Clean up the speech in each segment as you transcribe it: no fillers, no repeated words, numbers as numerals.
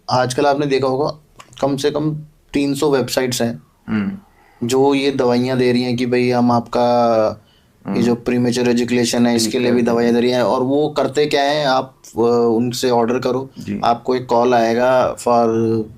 आजकल आपने देखा होगा कम से कम 300 वेबसाइट्स हैं जो ये दवाइयाँ दे रही हैं कि भाई हम आपका ये जो प्रीमेच्योर एजुकेशन है इसके लिए भी दवाइयाँ दे रही हैं। और वो करते क्या है, आप उनसे ऑर्डर करो, आपको एक कॉल आएगा फॉर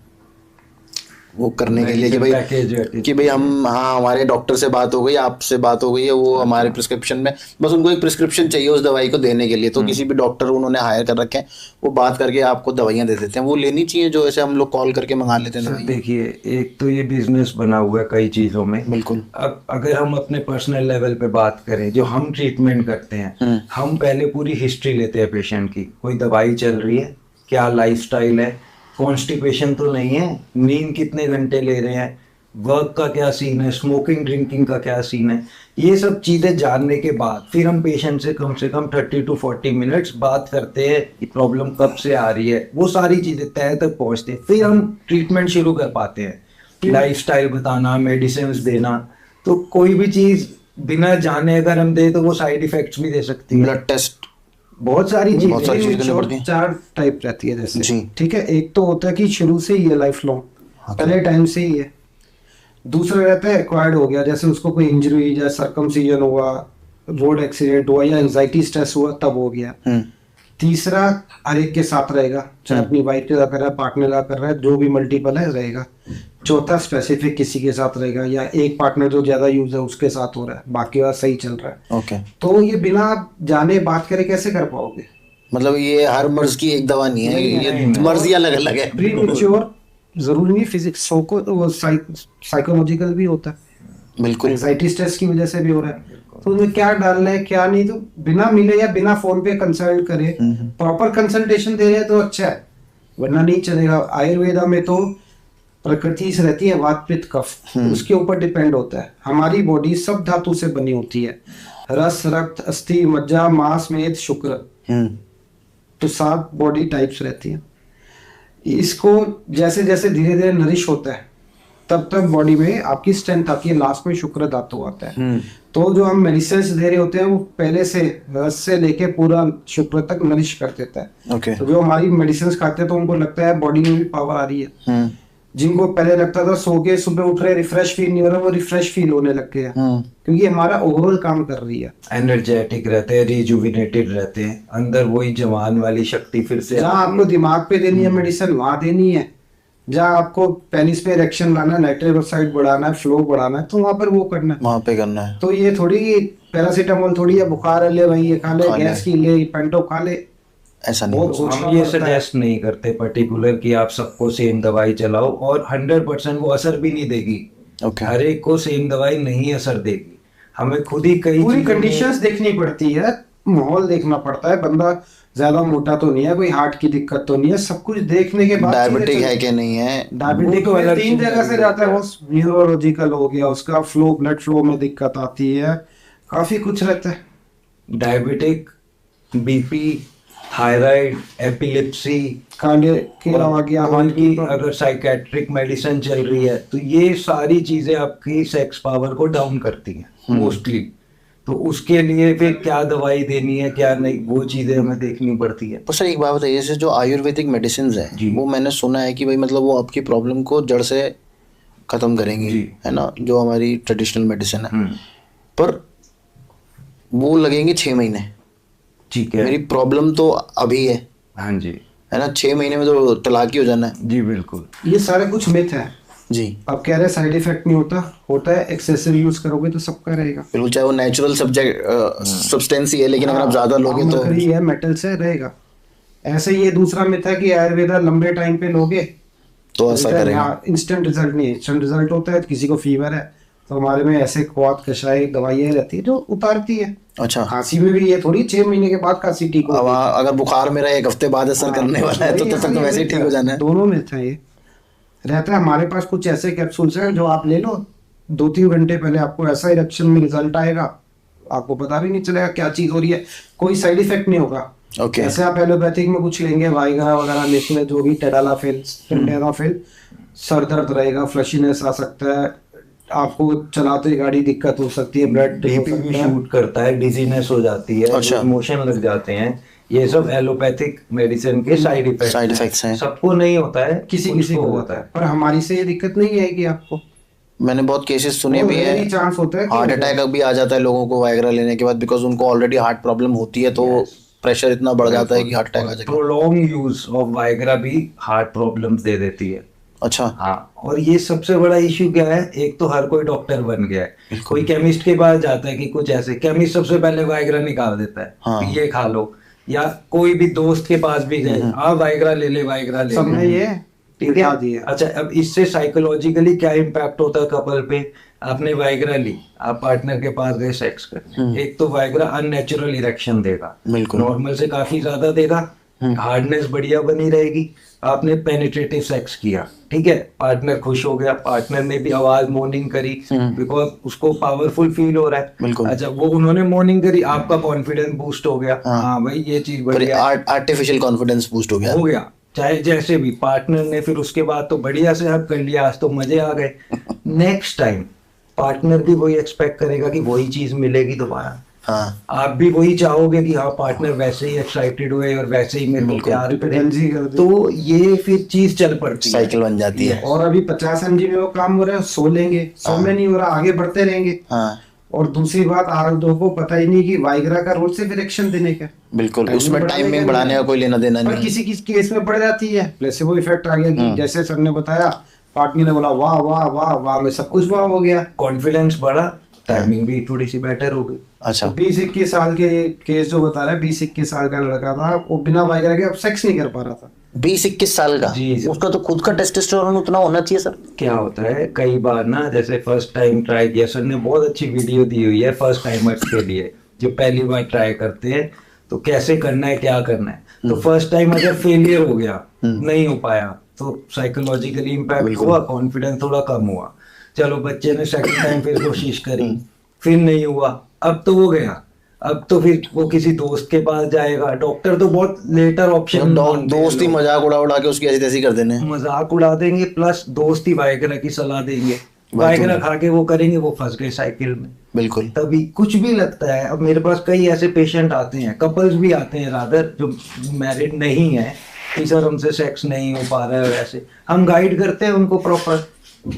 वो करने के लिए कि भाई हम, हाँ हमारे डॉक्टर से बात हो गई, आपसे बात हो गई है, वो हमारे प्रिस्क्रिप्शन में बस उनको एक प्रिस्क्रिप्शन चाहिए उस दवाई को देने के लिए, तो किसी भी डॉक्टर उन्होंने हायर कर रखे हैं, वो बात करके आपको दवाइयाँ दे देते हैं। वो लेनी चाहिए जो ऐसे हम लोग कॉल करके मंगा लेते हैं दवाइयाँ। देखिए, एक तो ये बिजनेस बना हुआ है कई चीजों में। बिल्कुल। अब अगर हम अपने पर्सनल लेवल पे बात करें, जो हम ट्रीटमेंट करते हैं, हम पहले पूरी हिस्ट्री लेते हैं पेशेंट की। कोई दवाई चल रही है, क्या लाइफस्टाइल है, कॉन्स्टिपेशन तो नहीं है, नींद कितने घंटे ले रहे हैं, वर्क का क्या सीन है, स्मोकिंग ड्रिंकिंग का क्या सीन है, ये सब चीज़ें जानने के बाद फिर हम पेशेंट से कम 30 to 40 मिनट्स बात करते हैं कि प्रॉब्लम कब से आ रही है। वो सारी चीज़ें तय तक पहुंचते हैं, फिर हम ट्रीटमेंट शुरू कर पाते हैं। लाइफस्टाइल बताना, मेडिसिन देना, तो कोई भी चीज़ बिना जाने अगर हम दे तो वो साइड इफेक्ट्स भी दे सकती है। ब्लड टेस्ट, बहुत सारी बहुत सारी चीजें चीजें पड़ती हैं। 4 टाइप रहती है जैसे जी। ठीक है, एक तो होता है कि शुरू से ही है, लाइफ लॉन्ग, पहले टाइम से ही है। दूसरा रहता है एक्वायर्ड हो गया, जैसे उसको कोई इंजरी हुई, जैसे सर्कमसिजन हुआ, रोड एक्सीडेंट हुआ या एंजाइटी स्ट्रेस हुआ, तब हो गया। तीसरा हर एक के साथ रहेगा, चाहे अपनी वाइफ के साथ कर रहा है, पार्टनर का कर रहा है, जो भी मल्टीपल है रहेगा। चौथा स्पेसिफिक किसी के साथ रहेगा, या एक पार्टनर जो ज्यादा यूज है उसके साथ हो रहा है, बाकी बात सही चल रहा है। ओके। तो ये बिना जाने बात करे कैसे कर पाओगे? मतलब ये हर मर्ज की एक दवा नहीं है, ये मर्ज ही अलग अलग है। प्री मैच्योर जरूरी नहीं, फिजिक्स वो साइकोलॉजिकल भी होता है। बिल्कुल। एंजाइटी स्ट्रेस की वजह से भी हो रहा है, तो उसमें क्या डालना है क्या नहीं, तो बिना मिले या बिना फोन पे कंसल्ट करे प्रॉपर कंसल्टेशन दे रहे हैं तो अच्छा है, वरना नहीं चलेगा। आयुर्वेदा में तो प्रकृति से रहती है वात पित्त कफ, उसके ऊपर डिपेंड होता है। हमारी बॉडी सब धातु से बनी होती है, रस, रक्त, अस्थि, मज्जा, मांस, मेद, शुक्र, तो 7 बॉडी टाइप्स रहती है। इसको जैसे जैसे धीरे धीरे नरिश होता है तब तक बॉडी में आपकी स्ट्रेंथ आती है, लास्ट में शुक्र धातु आता है। तो जो हम मेडिसिन दे रहे होते हैं वो पहले से रस से लेके पूरा शुक्र तक नरिश कर देता है। okay. तो जो हमारी मेडिसिन खाते हैं तो उनको लगता है बॉडी में भी पावर आ रही है। जिनको पहले लगता था सो के सुबह उठ रहे रिफ्रेश फील नहीं हो रहा, वो रिफ्रेश फील होने लग गया, क्योंकि हमारा ओवरऑल काम कर रही है। एनर्जेटिक रहते हैं, रिजुविनेटेड रहते हैं, अंदर वही जवान वाली शक्ति फिर से। जहाँ आपको दिमाग पे देनी है मेडिसिन वहां देनी है, जहाँ आपको पेनिस पे इरेक्शन लाना है, नाइट्रिक ऑक्साइड बढ़ाना है, फ्लो बढ़ाना है, तो वहां पर वो करना है, वहां पे करना है। तो ये थोड़ी पैरासीटामोल थोड़ी है, बुखार है ले भाई ये खा ले, गैस की ले पेंटो खा ले, ऐसा नहीं। हम ये सजेस्ट नहीं करते पर्टिकुलर कि आप सबको सेम दवाई चलाओ, और 100% वो असर भी नहीं देगी। हर एक को सेम दवाई नहीं असर देगी, हमें खुद ही कई पूरी कंडीशंस देखनी पड़ती है, माहौल देखना पड़ता है, बंदा ज्यादा मोटा तो नहीं है, कोई हार्ट की दिक्कत तो नहीं है, सब कुछ देखने के बाद डायबिटिक है कि नहीं है, डायबिटिक तो 3 जगह से जाता है, वो न्यूरोलॉजिकल हो गया, उसका फ्लो, ब्लड फ्लो में दिक्कत आती है, काफी कुछ रहता है। डायबिटिक, बीपी, थायराइड, एपिलेप्सी, के अलावा गया हार्ट की, अगर साइकेट्रिक मेडिसिन चल रही है तो ये सारी चीजें आपकी सेक्स पावर को डाउन करती हैं मोस्टली। तो उसके लिए फिर क्या दवाई देनी है क्या नहीं, वो चीजें हमें देखनी पड़ती है। तो सर एक बात बताइए, जैसे जो आयुर्वेदिक मेडिसिन है वो मैंने सुना है कि भाई मतलब वो आपकी प्रॉब्लम को जड़ से खत्म करेंगी, है ना, जो हमारी ट्रेडिशनल मेडिसिन है, पर वो लगेंगे 6 महीने। ठीक है, मेरी प्रॉब्लम तो अभी है, हाँ जी, है ना, 6 महीने में तो तलाक ही हो जाना है। जी बिल्कुल, ये सारे कुछ मिथ है जी। अब कह रहे साइड इफेक्ट नहीं होता है, एक्सेसिव यूज करोगे तो सबका रहेगा, बिल्कुल, चाहे वो नेचुरल सब्सटेंस ही है, लेकिन अगर आप ज्यादा लोगे तो है मेटल से रहेगा। ऐसे ये दूसरा मिथ है कि आयुर्वेदा लंबे टाइम पे लोगे तो ऐसा करेगा, इंस्टेंट रिजल्ट नहीं है। इंस्टेंट रिजल्ट होता है, किसी को फीवर है तो हमारे में ऐसे क्वाथ कषाय दवाइयाँ रहती है जो उतारती है। अच्छा, खांसी में भी ये थोड़ी 6 महीने के बाद खांसी ठीक हो, अगर बुखार मेरा 1 हफ्ते बाद असर करने वाला है तो तब तक तो वैसे ही ठीक हो जाना है। दोनों मिथ है, ये रहता है। हमारे पास कुछ ऐसे कैप्सूल्स हैं जो आप ले लो, 2-3 घंटे पहले आपको ऐसा इरेक्शन में रिजल्ट आएगा, आपको पता भी नहीं चलेगा क्या चीज हो रही है, कोई साइड इफेक्ट नहीं होगा। Okay. ऐसे आप एलोपैथिक में कुछ लेंगे, वाइग्रा वगैरह लेते जो भी टेडालाफिल, सर दर्द रहेगा, फ्लशीनेस आ सकता है, आपको चलाते गाड़ी दिक्कत हो सकती है, ब्लड बीपी भी शूट करता है, डिजीनेस हो जाती है, मोशन लग जाते हैं, ये सब एलोपैथिक मेडिसिन के साइड इफेक्ट्स हैं। सबको नहीं होता है, किसी किसी को होता है, पर हमारी से ये दिक्कत नहीं आएगी आपको। मैंने बहुत केसेस सुने भी है, चांस होता है हार्ट अटैक भी आ जाता है लोगों को वाइग्रा लेने के बाद, बिकॉज उनको ऑलरेडी हार्ट प्रॉब्लम होती है, तो प्रेशर इतना बढ़ जाता है कि हार्ट अटैक आ जाएगा। प्रोलॉन्ग यूज ऑफ वाइग्रा भी हार्ट प्रॉब्लम्स दे देती है। अच्छा। हाँ, और ये सबसे बड़ा इश्यू क्या है, एक तो हर कोई डॉक्टर बन गया है, कोई केमिस्ट के पास जाता है कि कुछ ऐसे, केमिस्ट सबसे पहले वाइग्रा निकाल देता है, हाँ। ये खा लो, या कोई भी दोस्त के पास भी गए, वाइग्रा ले ले, वाइग्रा ले सबने ये ठीक है। अच्छा, अब इससे साइकोलॉजिकली क्या इम्पैक्ट होता है कपल पे, आपने वाइग्रा ली, आप पार्टनर के पास गए सेक्स करने, एक तो वाइग्रा अननेचुरल इरेक्शन देगा, नॉर्मल से काफी ज्यादा देगा, हार्डनेस बढ़िया बनी रहेगी, आपने पेनिट्रेटिव सेक्स किया, ठीक है, पार्टनर खुश हो गया, पार्टनर ने भी आवाज मॉर्निंग करी, बिकॉज उसको पावरफुल फील हो रहा है। अच्छा, वो उन्होंने मॉर्निंग करी, आपका कॉन्फिडेंस बूस्ट हो गया, हाँ भाई ये चीज बढ़िया, आर्टिफिशियल कॉन्फिडेंस बूस्ट हो गया, चाहे जैसे भी। पार्टनर ने फिर उसके बाद तो बढ़िया से हक कर लिया, आज तो मजे आ गए। नेक्स्ट टाइम पार्टनर भी वही एक्सपेक्ट करेगा कि वही चीज मिलेगी दोबारा, हाँ। आप भी वही चाहोगे कि हाँ पार्टनर वैसे ही एक्साइटेड हुए और वैसे ही मेरे को प्यार करे, तो ये फिर चीज चल पड़ती है, साइकिल बन जाती है। और अभी 50 mg में वो काम हो रहा है, सो लेंगे, सो में नहीं हो रहा, आगे बढ़ते रहेंगे, हाँ। और दूसरी बात, आरएल2 को पता ही नहीं कि वाइग्रा का रोल सिर्फ इरेक्शन देने का, बिल्कुल, उसमें टाइमिंग बढ़ाने का कोई लेना देना नहीं, किसी किसी केस में पड़ जाती है, प्लेसिबो इफेक्ट आ गया कि जैसे सर ने बताया, पार्टनर ने बोला वाह वाह वाह वाह, में सब कुछ वाह हो गया, कॉन्फिडेंस बढ़ा, टाइमिंग भी थोड़ी सी बेटर हो गई। अच्छा, 20-21 साल के केस जो बता रहा है, 20-21 साल का लड़का था, वो बिना वाइग्रा के अब सेक्स नहीं कर पा रहा था। 20-21 साल का? जी, उसका तो खुद का टेस्टोस्टेरोन उतना होना चाहिए सर। क्या होता है कई बार ना, जैसे फर्स्ट टाइम ट्राई किया, सर ने बहुत अच्छी वीडियो दी हुई है फर्स्ट टाइमर्स के लिए, जो पहली बार ट्राई करते हैं तो कैसे करना है, क्या करना है। तो फर्स्ट टाइम अगर फेलियर हो गया, नहीं हो पाया, तो साइकोलॉजिकली इम्पैक्ट हुआ, कॉन्फिडेंस थोड़ा कम हुआ, चलो बच्चे ने सेकंड टाइम फिर कोशिश करी, फिर नहीं हुआ, अब तो वो गया, अब तो फिर वो किसी दोस्त के पास जाएगा, डॉक्टर तो बहुत लेटर ऑप्शन, दोस्त ही मजाक उड़ा के उसकी ऐसी तैसी कर देने, मजाक उड़ा देंगे, प्लस दोस्त ही वाइग्रा की सलाह देंगे, वाइग्रा खा के वो करेंगे, वो फंस गए साइकिल में। बिल्कुल, तभी कुछ भी लगता है। अब मेरे पास कई ऐसे पेशेंट आते हैं, कपल्स भी आते हैं रादर, जो मैरिड नहीं है, कि सर हमसे सेक्स नहीं हो पा रहा है, वैसे हम गाइड करते हैं उनको प्रॉपर।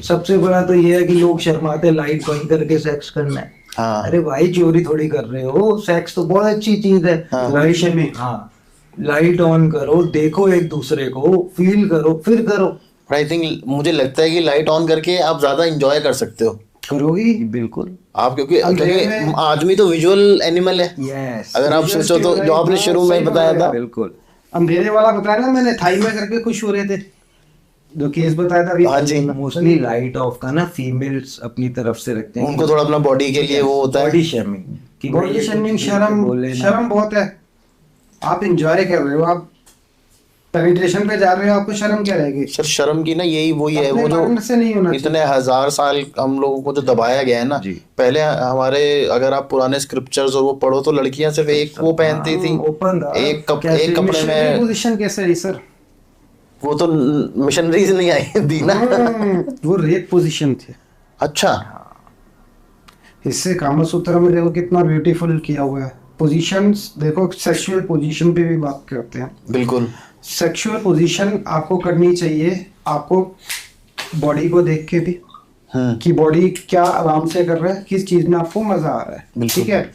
सबसे बड़ा तो ये है कि लोग शर्माते, लाइट बंद करके सेक्स करना है, हाँ। अरे भाई चोरी थोड़ी कर रहे हो, सेक्स तो बहुत अच्छी चीज है, लाइट में, हाँ, लाइट ऑन करो, देखो एक दूसरे को, फील करो, फिर करो। आई थिंक, मुझे लगता है कि लाइट ऑन करके आप ज्यादा एंजॉय कर सकते हो, करोगी बिल्कुल आप, क्योंकि आदमी तो विजुअल एनिमल है। यस, अगर आप सोचो तो, जो आपने शुरू में बताया था, बिल्कुल अंधेरे वाला बताया ना मैंने, थाई में करके खुश हो रहे थे, जो केस बताया था अभी। हाँ जी, मोस्टली लाइट ऑफ का ना फीमेल्स अपनी तरफ से रखते हैं, उनको थोड़ा अपना बॉडी के लिए वो होता है, बॉडी शेमिंग, कि बॉडी शेमिंग, शर्म बहुत है। आप एंजॉय कर रहे हो, आप पेनिट्रेशन पे जा रहे हो, आपको शर्म क्या रहेगी सर? शर्म की ना यही वही है, वो जो से नहीं होना, इतने 1000 साल हम लोगों को जो दबाया गया है ना। पहले हमारे, अगर आप पुराने स्क्रिप्चर्स और वो पढ़ो तो लड़कियां सिर्फ एक वो पहनती थी, एक कपड़े में। पोजीशन कैसे है सर? वो तो मिशनरीज नहीं आई थी ना, वो रेप पोजीशन थी। अच्छा, इससे कामसूत्र में देखो कितना ब्यूटीफुल किया हुआ है। पोजीशंस देखो, सेक्सुअल पोजीशन पे भी बात करते हैं। बिल्कुल, सेक्सुअल पोजीशन आपको करनी चाहिए, आपको बॉडी को देख के भी, कि बॉडी क्या आराम से कर रहा है, किस चीज में आपको मजा आ रहा है, ठीक है।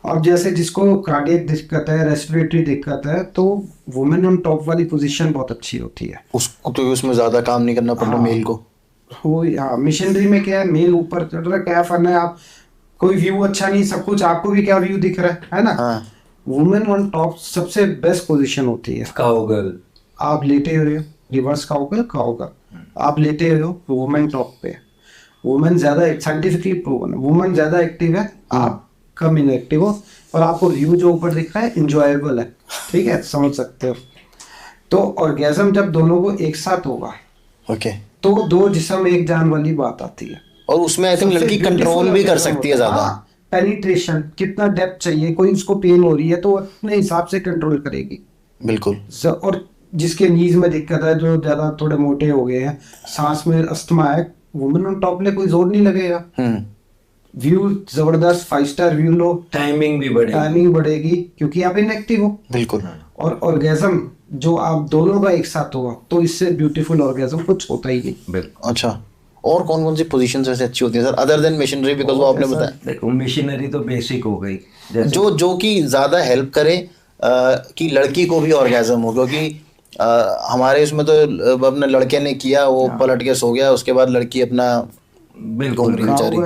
और जैसे जिसको कार्डियक दिक्कत है, रेस्पिरेटरी दिक्कत है, तो वुमेन ऑन टॉप वाली पोजीशन बहुत अच्छी होती है, उसको तो उसमें ज्यादा काम नहीं करना पड़ता मेल को। वो हाँ, मिशनरी में क्या है, मेल ऊपर चढ़ रहा है, क्या फन है, आप कोई व्यू अच्छा नहीं, सब कुछ आपको भी क्या व्यू दिख रहा है ना। हाँ। वुमेन ऑन टॉप सबसे बेस्ट पोजीशन होती है। काउगर्ल, आप लेटे हुए हो, रिवर्स काउगर्ल, आप लेटे हुए हो, वुमेन टॉप पे, वुमेन ज्यादा साइंटिफिकली प्रूवन है, वुमेन ज्यादा एक्टिव है, आप कम इनएक्टिव हो, और आपको व्यू जो ऊपर दिख रहा है इंजॉयबल है, ठीक है, समझ सकते हो। तो ऑर्गेज्म जब दोनों को एक साथ होगा, ओके, तो दो जिस्म एक जान वाली बात आती है, और उसमें आई थिंक लड़की कंट्रोल भी कर सकती है ज्यादा। पेनिट्रेशन कितना डेप्थ चाहिए, कोई उसको पेन हो रही है तो अपने हिसाब से कंट्रोल करेगी। बिल्कुल, और जिसके नीज में दिक्कत है, जो ज्यादा थोड़े मोटे हो गए हैं, सांस में अस्थमा है, वुमेन ऑन टॉप में कोई जोर नहीं लगेगा, व्यू जबरदस्त 5 स्टार व्यू लो, टाइमिंग भी बढ़ेगी। टाइमिंग बढ़ेगी क्योंकि आप इनएक्टिव हो। बिल्कुल। और ऑर्गेजम जो आप दोनों का एक साथ होगा तो इससे ब्यूटीफुल ऑर्गेजम कुछ होता ही नहीं। बिल्कुल। अच्छा, और कौन कौन सी पोजीशन वैसे अच्छी होती है sir, other than machinery, because वो आपने बताया देखो मशीनरी तो बेसिक हो गई, जो कि ज्यादा हेल्प करे कि लड़की को भी ऑर्गेजम हो, क्योंकि हमारे इसमें तो अपने लड़के ने किया, वो पलट के सो गया, उसके बाद लड़की अपना बिल्कुल बेचारी।